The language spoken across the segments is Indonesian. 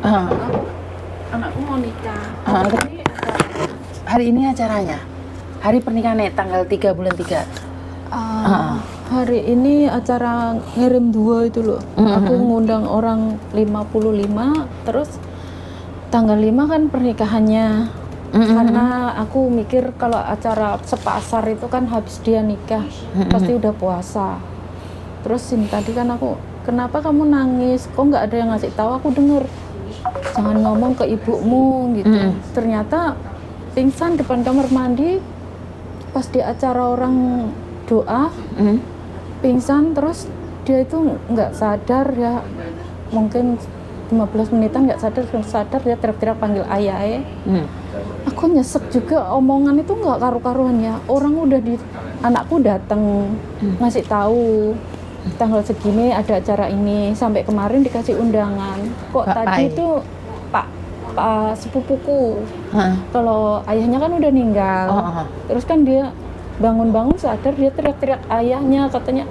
Ah, Anakku mau nikah. ah, Ini hari ini acaranya? Hari pernikahannya tanggal 3 bulan 3. hari ini acara ngirim 2 itu loh. Aku ngundang orang 55, terus tanggal 5 kan pernikahannya. Karena aku mikir kalau acara sepasar itu kan habis dia nikah, pasti udah puasa. Terus ini tadi kan aku, kenapa kamu nangis? Kok nggak ada yang ngasih tahu? Aku denger, jangan ngomong ke ibumu gitu. Ternyata pingsan depan kamar mandi pas di acara orang doa. Pingsan, terus dia itu nggak sadar ya, mungkin 15 menitan nggak sadar dia teriak-teriak panggil ayah. Aku nyesek juga, omongan itu nggak karu-karuan ya. Orang udah anakku datang ngasih tahu tanggal segini ada acara ini, sampai kemarin dikasih undangan. Kok Pak tadi Pai. itu Pak sepupuku, kalau ayahnya kan udah meninggal. Terus kan dia bangun-bangun sadar, dia teriak-teriak ayahnya, katanya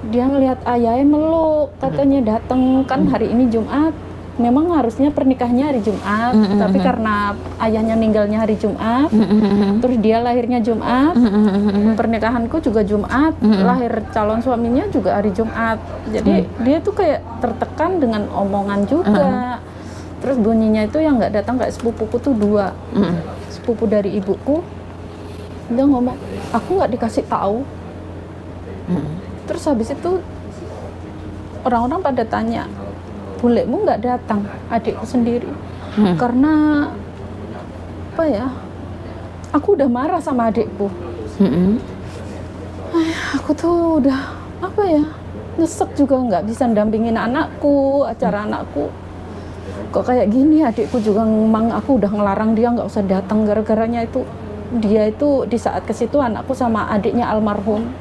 dia ngelihat ayahnya meluk, katanya datang kan hari ini Jumat. Memang harusnya pernikahannya hari Jumat, tapi karena ayahnya meninggalnya hari Jumat, terus dia lahirnya Jumat, pernikahanku juga Jumat, lahir calon suaminya juga hari Jumat. Jadi dia tuh kayak tertekan dengan omongan juga. Terus bunyinya itu yang nggak datang kayak sepupuku tuh 2, sepupu dari ibuku. Dia ngomong, aku nggak dikasih tahu. Terus habis itu orang-orang pada tanya, bulekmu nggak datang, adikku sendiri. Karena apa ya, aku udah marah sama adikku. Aku tuh udah apa ya, nyesek juga nggak bisa dampingin anakku, acara anakku. Kok kayak gini, adikku juga memang aku udah ngelarang dia nggak usah datang, gara-garanya itu dia itu di saat ke situ anakku sama adiknya almarhum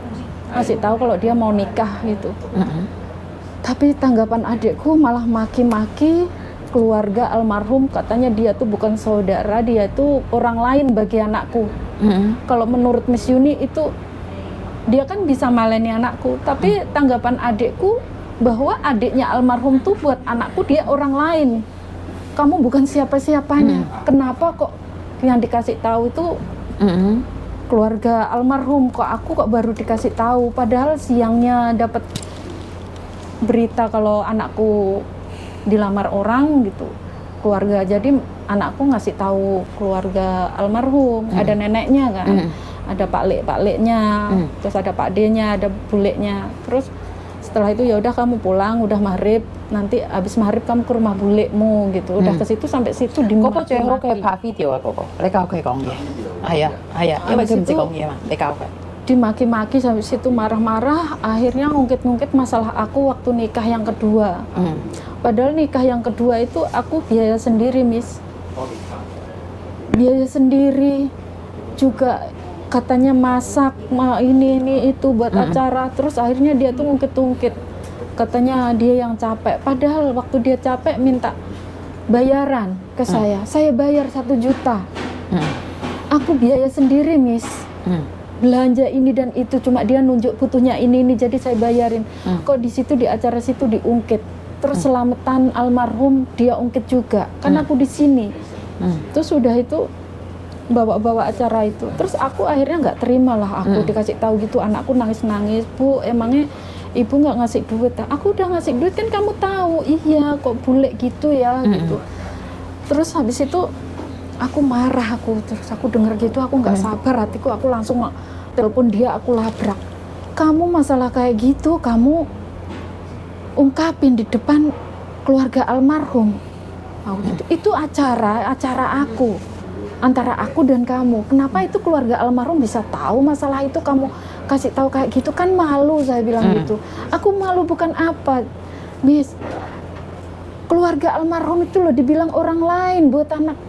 ngasih tahu kalau dia mau nikah gitu. Tapi tanggapan adikku malah maki-maki keluarga almarhum, katanya dia tuh bukan saudara, dia tuh orang lain bagi anakku. Kalau menurut Miss Yuni itu dia kan bisa maleni anakku, tapi tanggapan adikku bahwa adiknya almarhum tuh buat anakku dia orang lain. Kamu bukan siapa-siapanya. Kenapa kok yang dikasih tahu itu keluarga almarhum, kok aku kok baru dikasih tahu, padahal siangnya dapat berita kalau anakku dilamar orang gitu, keluarga. Jadi anakku ngasih tahu keluarga almarhum, ada neneknya kan, ada pak-leknya, terus ada pak D-nya, ada buleknya. Terus setelah itu ya udah kamu pulang, udah maghrib, nanti habis maghrib kamu ke rumah bulekmu gitu. Udah ke situ sampai situ 嗰個最好佢拍 video 啊，嗰個你教佢講嘢，係啊係啊，因為佢唔識講嘢嘛，你教佢。 dimaki-maki sampai situ, marah-marah, akhirnya ngungkit-ngungkit masalah aku waktu nikah yang kedua. Padahal nikah yang kedua itu aku biaya sendiri, Miss. Biaya sendiri juga, katanya masak, ini itu buat acara. Terus akhirnya dia tuh ngungkit-ngungkit, katanya dia yang capek. Padahal waktu dia capek minta bayaran ke saya bayar 1 juta. Aku biaya sendiri, Miss. Belanja ini dan itu, cuma dia nunjuk butuhnya ini, jadi saya bayarin. Kok di situ, di acara situ diungkit. Terus selamatan almarhum dia ungkit juga, kan aku di sini. Terus sudah itu bawa-bawa acara itu. Terus aku akhirnya nggak terima lah, aku dikasih tahu gitu, anakku nangis-nangis, Bu, emangnya ibu nggak ngasih duit? Aku udah ngasih duit kan, kamu tahu. Iya, kok bule gitu ya gitu. Terus habis itu aku marah, terus aku denger gitu, aku nggak sabar hatiku, aku langsung telepon dia, aku labrak. Kamu masalah kayak gitu, kamu ungkapin di depan keluarga almarhum. Itu acara aku, antara aku dan kamu. Kenapa itu keluarga almarhum bisa tahu masalah itu, kamu kasih tahu kayak gitu? Kan malu, saya bilang gitu. Aku malu bukan apa, Miss. Keluarga almarhum itu loh dibilang orang lain buat anak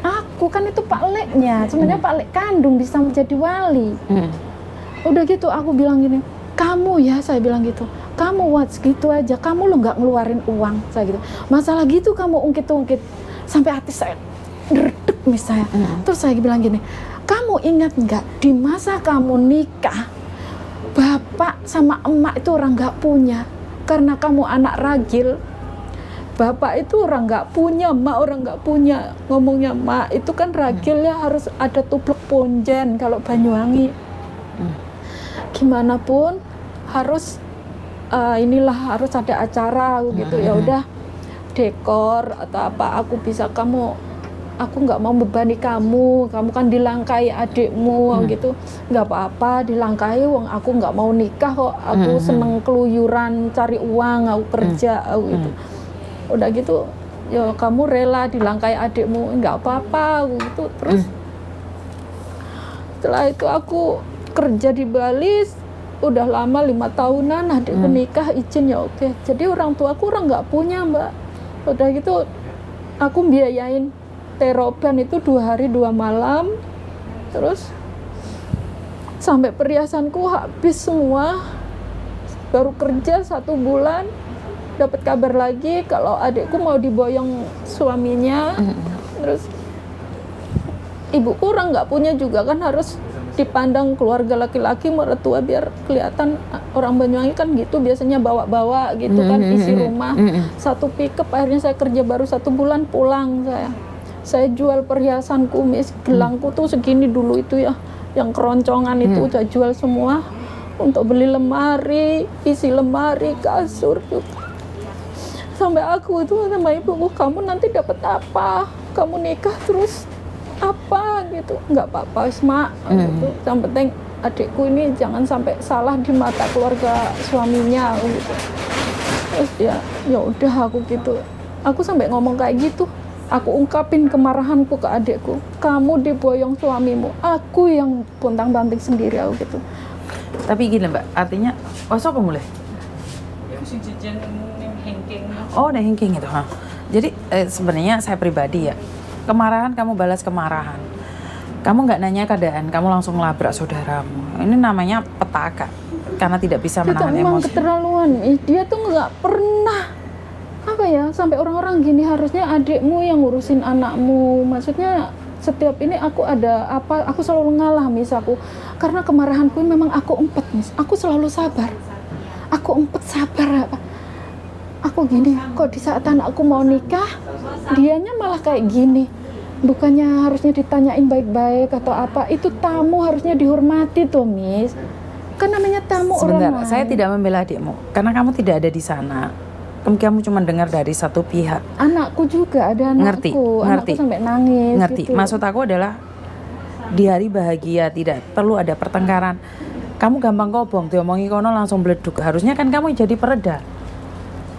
aku, kan itu Pak Leknya, sebenarnya Pak Lek kandung bisa menjadi wali. Udah gitu aku bilang gini, kamu ya, saya bilang gitu, kamu what's gitu aja, kamu lo nggak ngeluarin uang, saya gitu. Masalah gitu kamu ungkit-ungkit, sampai hati saya derdek misalnya. Terus saya bilang gini, kamu ingat nggak di masa kamu nikah, bapak sama emak itu orang nggak punya, karena kamu anak ragil. bapak itu orang nggak punya, mak orang nggak punya. Ngomongnya mak itu kan ragil ya, harus ada tuplek ponjen kalau Banyuwangi. Gimana pun harus inilah harus ada acara gitu. Ya udah dekor atau apa aku bisa, aku nggak mau membebani kamu kan dilangkai adikmu gitu. Nggak apa-apa dilangkai, wong aku nggak mau nikah kok, aku seneng keluyuran cari uang, aku kerja gitu. Udah gitu ya kamu rela dilangkai adikmu, nggak apa-apa gitu. Terus setelah itu aku kerja di Bali udah lama 5 tahunan, adikku nikah izin ya oke. Jadi orang tuaku orang nggak punya mbak. Udah gitu aku biayain teroban itu 2 hari 2 malam, terus sampai perhiasanku habis semua. Baru kerja 1 bulan dapat kabar lagi kalau adikku mau diboyong suaminya. Terus ibuku orang nggak punya juga kan, harus dipandang keluarga laki-laki mertua biar kelihatan orang Banyuwangi kan gitu biasanya bawa-bawa gitu kan isi rumah. 1 pickup, akhirnya saya kerja baru 1 bulan pulang saya jual perhiasan kumis, gelangku tuh segini dulu itu ya, yang keroncongan itu udah jual semua untuk beli lemari, isi lemari, kasur gitu. Sampai aku itu sama ibuku, kamu nanti dapat apa? Kamu nikah terus apa gitu? Nggak apa-apa mak gitu. Yang penting adikku ini jangan sampai salah di mata keluarga suaminya gitu. Terus ya udah aku gitu. Aku sampai ngomong kayak gitu. Aku ungkapin kemarahanku ke adikku. Kamu diboyong suamimu, aku yang pontang-panting sendiri aku gitu. Tapi gini mbak, artinya siapa mulai? Oh, udah hengking itu, ha. Jadi sebenarnya saya pribadi ya, kemarahan kamu balas kemarahan. Kamu nggak nanya keadaan, kamu langsung labrak saudaramu. Ini namanya petaka, karena tidak bisa menahan emosi. Memang keterlaluan. Dia tuh nggak pernah sampai orang-orang gini, harusnya adikmu yang ngurusin anakmu. Maksudnya setiap ini aku ada apa, aku selalu ngalah mis aku. Karena kemarahanku memang aku empet mis. Aku selalu sabar. Aku empet sabar. Aku gini, kok di saat anakku mau nikah, dianya malah kayak gini. Bukannya harusnya ditanyain baik-baik atau apa, itu tamu harusnya dihormati tuh mis. Kan namanya tamu. Sebentar, orang lain. saya tidak membela adikmu, karena kamu tidak ada di sana. Kamu cuma dengar dari satu pihak. Anakku juga ada anakku. Ngerti. Anakku sampai nangis. Ngerti. Gitu. Maksud aku adalah di hari bahagia tidak perlu ada pertengkaran. Kamu gampang kobong, diomongi kono langsung beleduk. Harusnya kan kamu jadi pereda.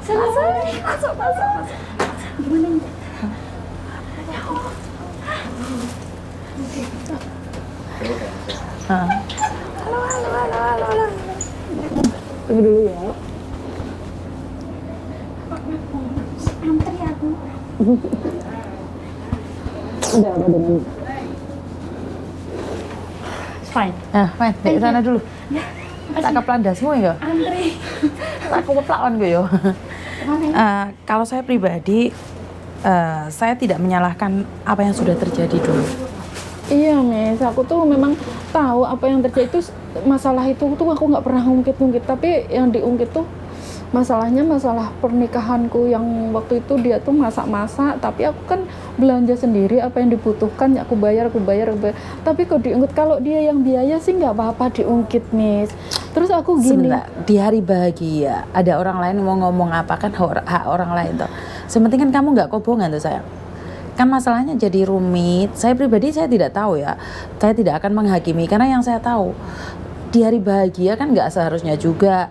Masuk. Gimana? Halo. Tunggu dulu ya. Antri aku. Udah apa dengan? Fine. Fine. Di sana dulu. Ya. Tak keplandasmu ya. Antri. Tak kepeplakon gue yo. Kalau saya pribadi, saya tidak menyalahkan apa yang sudah terjadi dulu. Iya Miss, aku tuh memang tahu apa yang terjadi itu, masalah itu tuh aku nggak pernah ungkit-ungkit, tapi yang diungkit tuh masalahnya masalah pernikahanku yang waktu itu dia tuh masak-masak, tapi aku kan belanja sendiri apa yang dibutuhkan ya aku bayar. Tapi kok diungkit, kalau dia yang biaya sih nggak apa-apa diungkit Miss. Terus aku gini, sebentar, di hari bahagia ada orang lain mau ngomong apa kan hak orang lain tuh. Sementing kan kamu nggak kobongan tuh sayang. Kan masalahnya jadi rumit. Saya pribadi saya tidak tahu ya. Saya tidak akan menghakimi karena yang saya tahu di hari bahagia kan nggak seharusnya juga.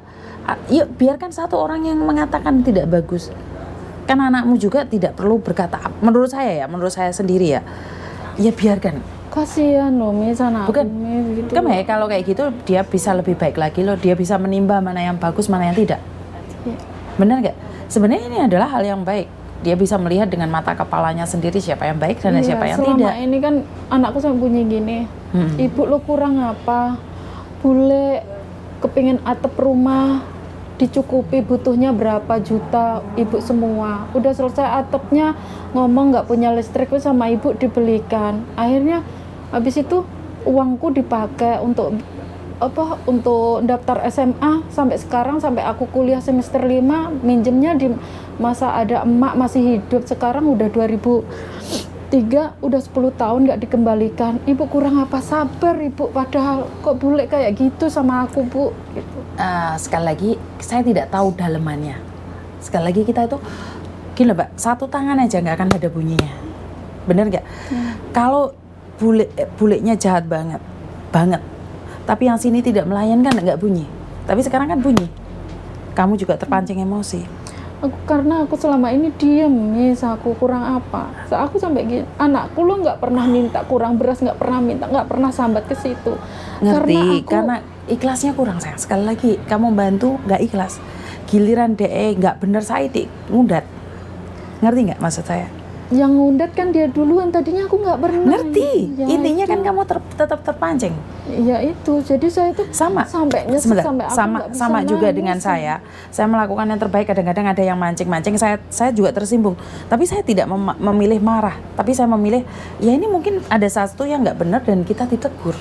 Yuk biarkan satu orang yang mengatakan tidak bagus. Kan anakmu juga tidak perlu berkata. Menurut saya sendiri ya. Ya biarkan. kasihan loh Miss anakku. Bukan. Gitu. Kan ya kalau kayak gitu dia bisa lebih baik lagi loh. Dia bisa menimba mana yang bagus mana yang tidak. Ya. Benar nggak? Sebenarnya ini adalah hal yang baik. Dia bisa melihat dengan mata kepalanya sendiri siapa yang baik dan siapa yang tidak. Selama ini kan anakku sampai bunyi gini, ibu lo kurang apa? Bule kepingin atap rumah dicukupi butuhnya berapa juta, ibu semua. Udah selesai atapnya, ngomong nggak punya listrik sama ibu dibelikan. Akhirnya habis itu uangku dipakai untuk untuk daftar SMA sampai sekarang, sampai aku kuliah semester 5 minjemnya di masa ada emak masih hidup. Sekarang udah 2003, udah 10 tahun nggak dikembalikan. Ibu kurang apa sabar ibu, padahal kok bule kayak gitu sama aku bu gitu. Sekali lagi saya tidak tahu dalemannya. Sekali lagi kita itu gila Mbak, satu tangan aja nggak akan ada bunyinya, bener nggak? Kalau bulenya jahat banget, tapi yang sini tidak melayankan nggak bunyi. Tapi sekarang kan bunyi. Kamu juga terpancing emosi. Karena aku selama ini diem nih, aku kurang apa? Aku sampai gini, anakku lo nggak pernah minta kurang beras, nggak pernah sambat ke situ. Ngerti? Karena ikhlasnya kurang sayang. Sekali lagi kamu bantu nggak ikhlas. Giliran DE nggak bener saya ngundat. Ngerti nggak maksud saya? Yang ngundat kan dia duluan, tadinya aku nggak pernah. Ngerti? Ya, intinya itu. kan kamu tetap terpancing. Ya itu, jadi saya itu Sama sampai nyesek, sebentar, sampai aku nggak bisa sama juga nangis. dengan saya melakukan yang terbaik. Kadang-kadang ada yang mancing-mancing, saya juga tersinggung, tapi saya tidak memilih marah, tapi saya memilih ya ini mungkin ada satu yang nggak benar dan kita ditegur.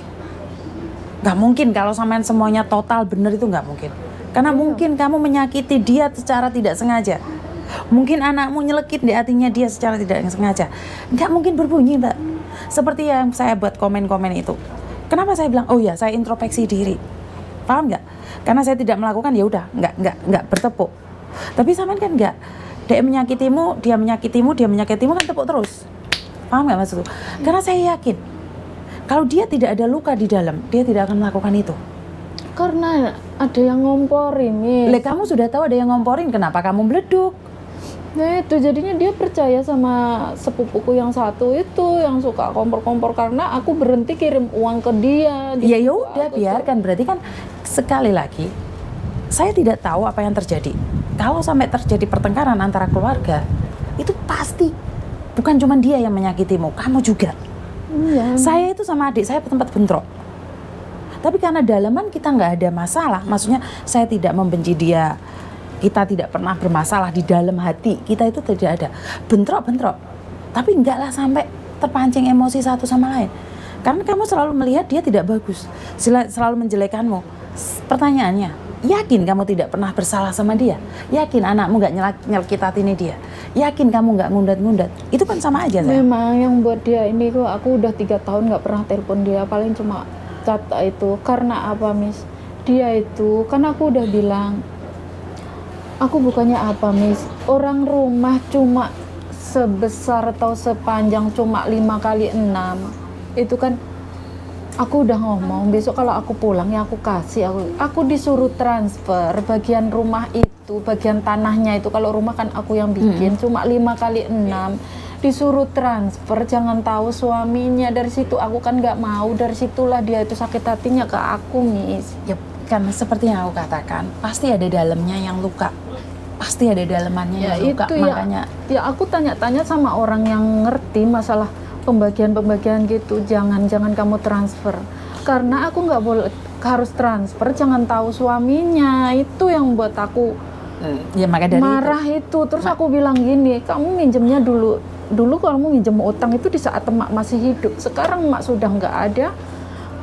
Nggak mungkin kalau sampean semuanya total benar, itu nggak mungkin, karena mungkin kamu menyakiti dia secara tidak sengaja. Mungkin anakmu nyelekit di hatinya dia secara tidak sengaja. Nggak mungkin berbunyi Mbak. Seperti yang saya buat komen-komen itu. Kenapa saya bilang, oh ya saya introspeksi diri. Paham nggak? Karena saya tidak melakukan, ya udah nggak bertepuk. Tapi sampean kan nggak. Dia menyakitimu kan tepuk terus. Paham nggak maksudku? Karena saya yakin kalau dia tidak ada luka di dalam, dia tidak akan melakukan itu. Karena ada yang ngomporin nih. Kamu sudah tahu ada yang ngomporin, kenapa kamu meleduk? Nah itu jadinya dia percaya sama sepupuku yang satu itu yang suka kompor-kompor, karena aku berhenti kirim uang ke dia. Ya udah biarkan, berarti kan sekali lagi saya tidak tahu apa yang terjadi. Kalau sampai terjadi pertengkaran antara keluarga, itu pasti bukan cuma dia yang menyakitimu, kamu juga. Iya. Saya itu sama adik saya tempat bentrok. Tapi karena dalaman kita nggak ada masalah, maksudnya saya tidak membenci dia. Kita tidak pernah bermasalah di dalam hati, kita itu tidak ada bentrok-bentrok. Tapi enggaklah sampai terpancing emosi satu sama lain. Karena kamu selalu melihat dia tidak bagus, selalu menjelekanmu. Pertanyaannya, yakin kamu tidak pernah bersalah sama dia? Yakin anakmu nggak nyelkit hatinya dia? Yakin kamu nggak ngundat-ngundat? Itu kan sama aja. Memang yang buat dia ini kok, aku udah 3 tahun nggak pernah telepon dia, paling cuma chat itu. Karena apa Miss? Dia itu, kan aku udah bilang, aku bukannya apa Miss, orang rumah cuma sebesar atau sepanjang cuma 5x6 itu kan. Aku udah ngomong besok kalau aku pulang ya aku kasih, aku disuruh transfer bagian rumah itu, bagian tanahnya itu. Kalau rumah kan aku yang bikin, cuma 5x6 disuruh transfer, jangan tahu suaminya. Dari situ aku kan nggak mau, dari situlah dia itu sakit hatinya ke aku Miss. Ya kan seperti yang aku katakan, pasti ada dalamnya yang luka, pasti ada dalamannya yang luka. Itu makanya ya aku tanya-tanya sama orang yang ngerti masalah pembagian gitu, jangan kamu transfer, karena aku nggak boleh harus transfer, jangan tahu suaminya. Itu yang buat aku ya maka dari marah itu. Terus aku bilang gini, kamu minjemnya dulu kamu minjem utang itu di saat emak masih hidup, sekarang emak sudah nggak ada,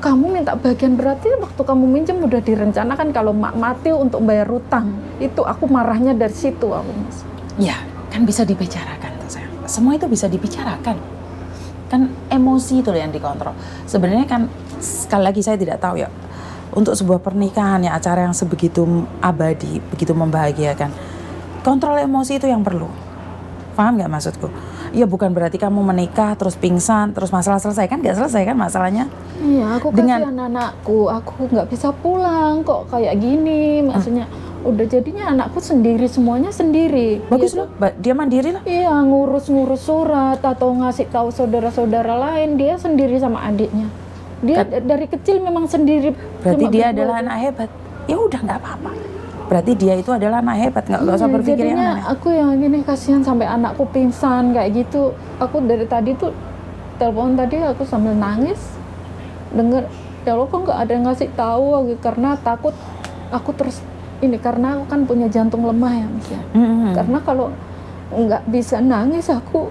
kamu minta bagian, berarti waktu kamu minjem udah direncanakan kalau emak mati untuk bayar utang. Itu aku marahnya dari situ aku Mas. ya kan bisa dibicarakan tuh sayang. Semua itu bisa dibicarakan. Kan emosi itu yang dikontrol. Sebenarnya kan sekali lagi saya tidak tahu ya, untuk sebuah pernikahan ya, acara yang sebegitu abadi, begitu membahagiakan, kontrol emosi itu yang perlu. Paham nggak maksudku? Ya bukan berarti kamu menikah terus pingsan terus masalah selesai, kan nggak selesai kan masalahnya. Iya, aku Dengan- kasihan anakku, aku nggak bisa pulang kok kayak gini, maksudnya udah jadinya anakku sendiri, semuanya sendiri. Bagus Dia loh, dia mandiri lah. Iya, ngurus surat atau ngasih tahu saudara-saudara lain, dia sendiri sama adiknya. Dia dari kecil memang sendiri. Berarti cuma dia berdua. adalah anak hebat. Ya udah nggak apa-apa. Berarti dia itu adalah anak hebat, nggak usah berpikir yang jadinya aneh. aku yang gini kasihan sampai anakku pingsan kayak gitu. Aku dari tadi tuh telepon tadi aku sambil nangis, denger ya Allah kok nggak ada yang ngasih tahu aku, karena takut aku terus ini, karena aku kan punya jantung lemah ya Mas ya. Karena kalau nggak bisa nangis aku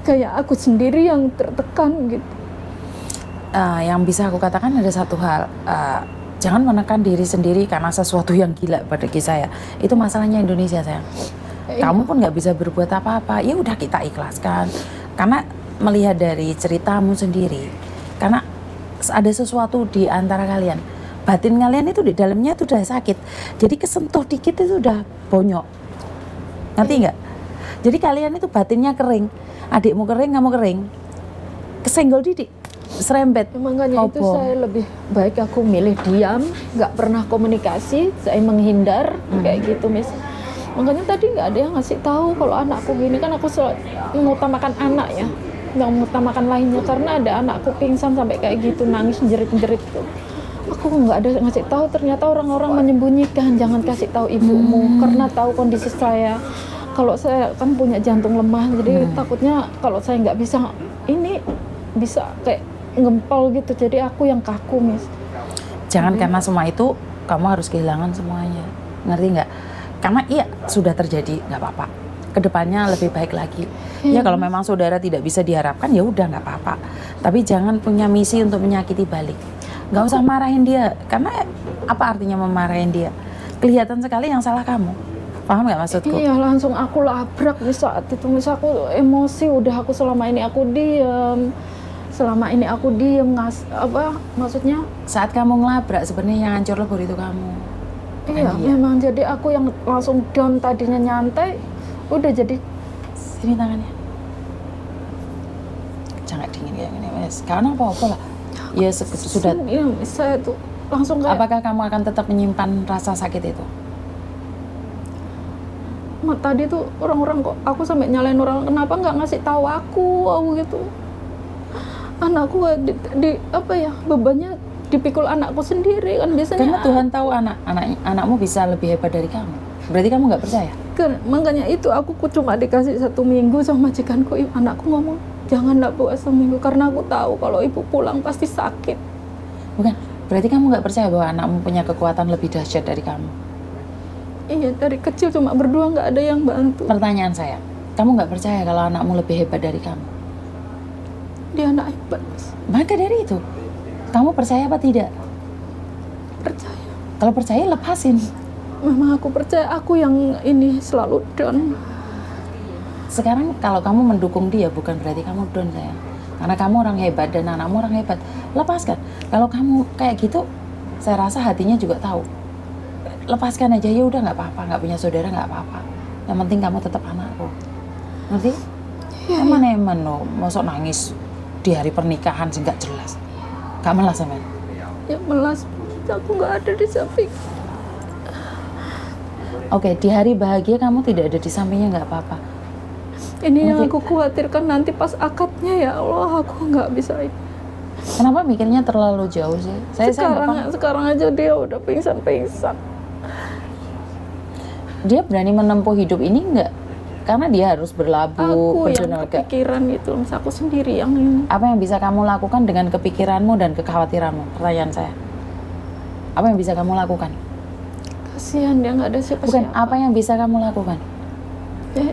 kayak aku sendiri yang tertekan gitu. Yang bisa aku katakan ada satu hal, Jangan menekan diri sendiri karena sesuatu yang gila pada saya. Itu masalahnya Indonesia, sayang. Kamu pun nggak bisa berbuat apa-apa. Ya udah kita ikhlaskan. Karena melihat dari ceritamu sendiri, karena ada sesuatu di antara kalian. Batin kalian itu di dalamnya itu udah sakit. Jadi kesentuh dikit itu udah bonyok. Ngerti nggak? Jadi kalian itu batinnya kering. Adikmu kering, kamu kering. Kesenggol didik. Serempet. Makanya itu Opo. saya lebih baik aku milih diam, nggak pernah komunikasi, saya menghindar kayak gitu, Miss. Makanya tadi nggak ada yang ngasih tahu kalau anakku gini, kan aku selalu mengutamakan anak ya, nggak mengutamakan lainnya, karena ada anakku pingsan sampai kayak gitu, nangis jerit-jerit tuh. Aku nggak ada ngasih tahu, ternyata orang-orang menyembunyikan, jangan kasih tahu ibumu karena tahu kondisi saya. Kalau saya kan punya jantung lemah, jadi takutnya kalau saya nggak bisa ini bisa kayak ngempel gitu, jadi aku yang kaku, Miss. Jangan karena semua itu kamu harus kehilangan semuanya, ngerti nggak? Karena iya sudah terjadi, nggak apa-apa. Kedepannya lebih baik lagi. Ya kalau memang saudara tidak bisa diharapkan ya udah nggak apa-apa. Tapi jangan punya misi untuk menyakiti balik. Nggak usah marahin dia, karena apa artinya memarahin dia? Kelihatan sekali yang salah kamu. Paham nggak maksudku? Iya, langsung aku labrak di saat itu, Miss. Aku emosi, udah aku selama ini aku diem. Maksudnya Saat kamu ngelabrak sebenarnya yang hancur lebur itu kamu. iya, memang jadi aku yang langsung down, tadinya nyantai udah jadi Sini tangannya. Jangan dingin kayak gini, Mas. Karena apa-apa lah. Ya sudah. iya, saya tuh langsung kayak Apakah kamu akan tetap menyimpan rasa sakit itu? tadi tuh orang-orang kok aku sampai nyalain orang, kenapa nggak ngasih tahu aku gitu. Anakku di apa ya, bebannya dipikul anakku sendiri kan biasanya. Karena Tuhan tahu anakmu bisa lebih hebat dari kamu. Berarti kamu nggak percaya? Makanya itu aku cuma dikasih 1 minggu sama majikanku. Anakku ngomong jangan nak puasa seminggu karena aku tahu kalau ibu pulang pasti sakit. Bukan, berarti kamu nggak percaya bahwa anakmu punya kekuatan lebih dahsyat dari kamu? Iya, dari kecil cuma berdua, nggak ada yang bantu. Pertanyaan saya, kamu nggak percaya kalau anakmu lebih hebat dari kamu? Dia anak hebat, Mas. Maka dari itu, kamu percaya apa tidak? Percaya. Kalau percaya, lepasin. Memang aku percaya, aku yang ini selalu down. Sekarang kalau kamu mendukung dia, bukan berarti kamu down, sayang. Karena kamu orang hebat dan anakmu orang hebat. Lepaskan. Kalau kamu kayak gitu, saya rasa hatinya juga tahu. Lepaskan aja, ya udah nggak apa-apa. Nggak punya saudara nggak apa-apa. Yang penting kamu tetap anakku. Ngerti? Iya, Eman-eman loh, masuk nangis di hari pernikahan sih nggak jelas. Gak melas, Eman? Ya melas, aku nggak ada di samping. Oke, di hari bahagia kamu tidak ada di sampingnya nggak apa-apa. Ini yang Nanti- aku khawatirkan nanti pas akadnya, ya Allah, aku nggak bisa. Kenapa mikirnya terlalu jauh sih? Saya nggak paham. Sekarang aja dia udah pingsan. Dia berani menempuh hidup ini nggak? Karena dia harus berlabuh, Aku yang bertenaga. kepikiran gitu, Mas. Aku sendiri yang ini. Apa yang bisa kamu lakukan dengan kepikiranmu dan kekhawatiranmu? Pertanyaan saya. Apa yang bisa kamu lakukan? Kasihan dia nggak ada Bukan, siapa-siapa. apa yang bisa kamu lakukan? Ya,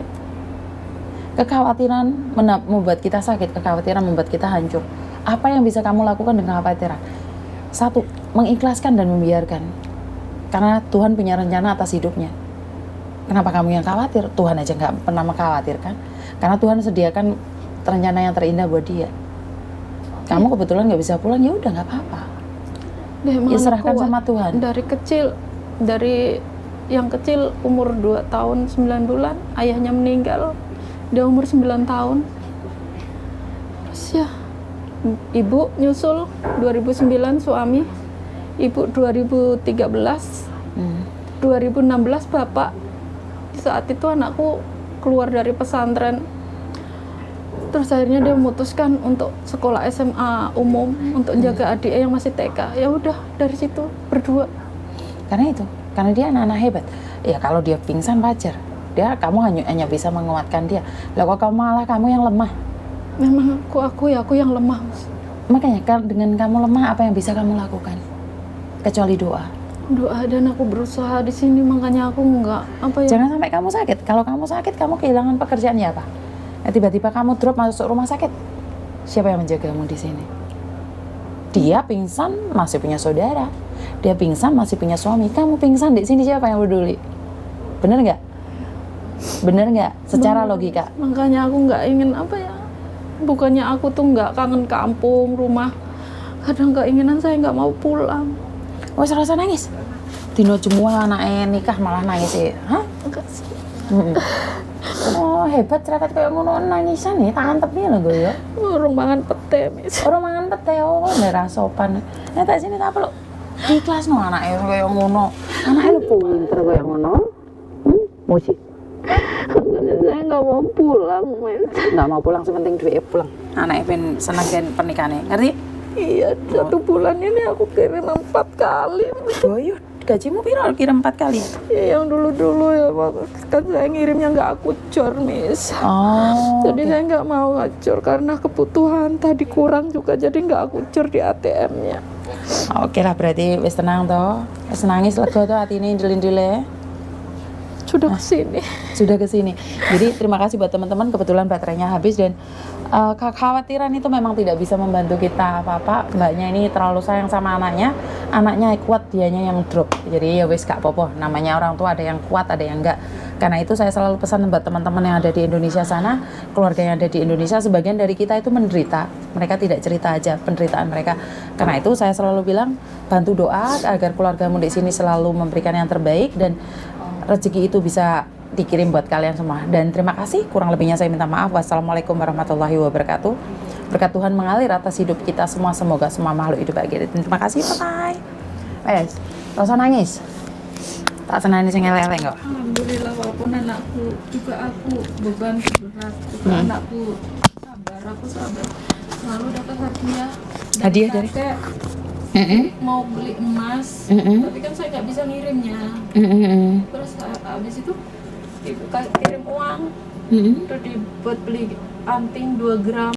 Kekhawatiran membuat kita sakit, kekhawatiran membuat kita hancur. Apa yang bisa kamu lakukan dengan kekhawatiran? 1, mengikhlaskan dan membiarkan. Karena Tuhan punya rencana atas hidupnya. Kenapa kamu yang khawatir? Tuhan aja nggak pernah mengkhawatirkan. Karena Tuhan sediakan rencana yang terindah buat dia. Kamu kebetulan nggak bisa pulang, ya udah nggak apa-apa. dia emang Ya anak serahkan kuat. sama Tuhan. Dari yang kecil umur 2 tahun 9 bulan, ayahnya meninggal. Dia umur 9 tahun. Terus ya, ibu nyusul 2009 suami. Ibu 2013. 2016 bapak. Saat itu anakku keluar dari pesantren. Terus akhirnya dia memutuskan untuk sekolah SMA umum untuk jaga adik yang masih TK. Ya udah, dari situ berdua. Karena dia anak-anak hebat. Ya kalau dia pingsan wajar. Kamu hanya bisa menguatkan dia. Lah kok kamu yang lemah. Memang aku yang lemah, Mas. Makanya dengan kamu lemah, apa yang bisa kamu lakukan? Kecuali doa. Doa, dan aku berusaha di sini, makanya aku nggak apa ya. Jangan sampai kamu sakit. Kalau kamu sakit, kamu kehilangan pekerjaan ya apa? Tiba-tiba kamu drop masuk rumah sakit. Siapa yang menjagamu di sini? Dia pingsan, masih punya saudara. Dia pingsan masih punya suami, kamu pingsan di sini siapa yang peduli? Bener nggak? Bener nggak? Secara logika. Makanya aku nggak ingin apa ya, bukannya aku tuh nggak kangen kampung, rumah, kadang keinginan saya nggak mau pulang. Wes rasa nangis. Dino semua anaknya nikah malah nangis sih. Hah? Enggak sih. Oh hebat cerewet kayak ngono nangisan nih, tantep nih lho gue ya. Orang mangan pete, Miss. Orang mangan pete, oh daerah sopan. Tak sini tak perlu. Di kelas no anaknya kayak ngono. Anaknya lu pinter kayak ngono. Musik. Saya nggak mau pulang, Miss. Nggak mau pulang, sepenting duitnya pulang. Anaknya pengen senang kan pernikahannya, ngerti? Iya, 1 bulan ini aku kirim 4 kali. Oh yuk, gajimu piro kirim 4 kali? Ya, yang dulu-dulu ya, Pak. Kan saya ngirimnya nggak aku cor, Miss. Oh. Jadi saya nggak mau ngacor karena kebutuhan tadi kurang juga, jadi nggak aku cor di ATM-nya. Oke lah, berarti wis tenang toh. Wis nangis lega toh atine indil-indile. Sudah kesini. Sudah ke sini. Jadi terima kasih buat teman-teman, kebetulan baterainya habis dan kekhawatiran itu memang tidak bisa membantu kita apa-apa. Mbaknya ini terlalu sayang sama anaknya kuat, dianya yang drop. Jadi ya wis gak apa-apa, namanya orang tua ada yang kuat, ada yang enggak. Karena itu saya selalu pesan buat teman-teman yang ada di Indonesia sana, keluarga yang ada di Indonesia, sebagian dari kita itu menderita. Mereka tidak cerita aja penderitaan mereka. Karena itu saya selalu bilang, bantu doa agar keluargamu di sini selalu memberikan yang terbaik dan rezeki itu bisa dikirim buat kalian semua. Dan terima kasih, kurang lebihnya saya minta maaf. Wassalamualaikum warahmatullahi wabarakatuh. Berkat Tuhan mengalir atas hidup kita semua, semoga semua makhluk hidup bahagia. Dan terima kasih, bye-bye. Rasa nangis. Tak senang sing elek-elek kok. Alhamdulillah, walaupun anakku juga aku beban berat, juga anakku aku sabar. Selalu dapat hadiah. Hadiah dari? Kakek mau beli emas, tapi kan saya nggak bisa ngirimnya. Terus habis itu ibu kirim uang, udah dibuat beli anting 2 gram.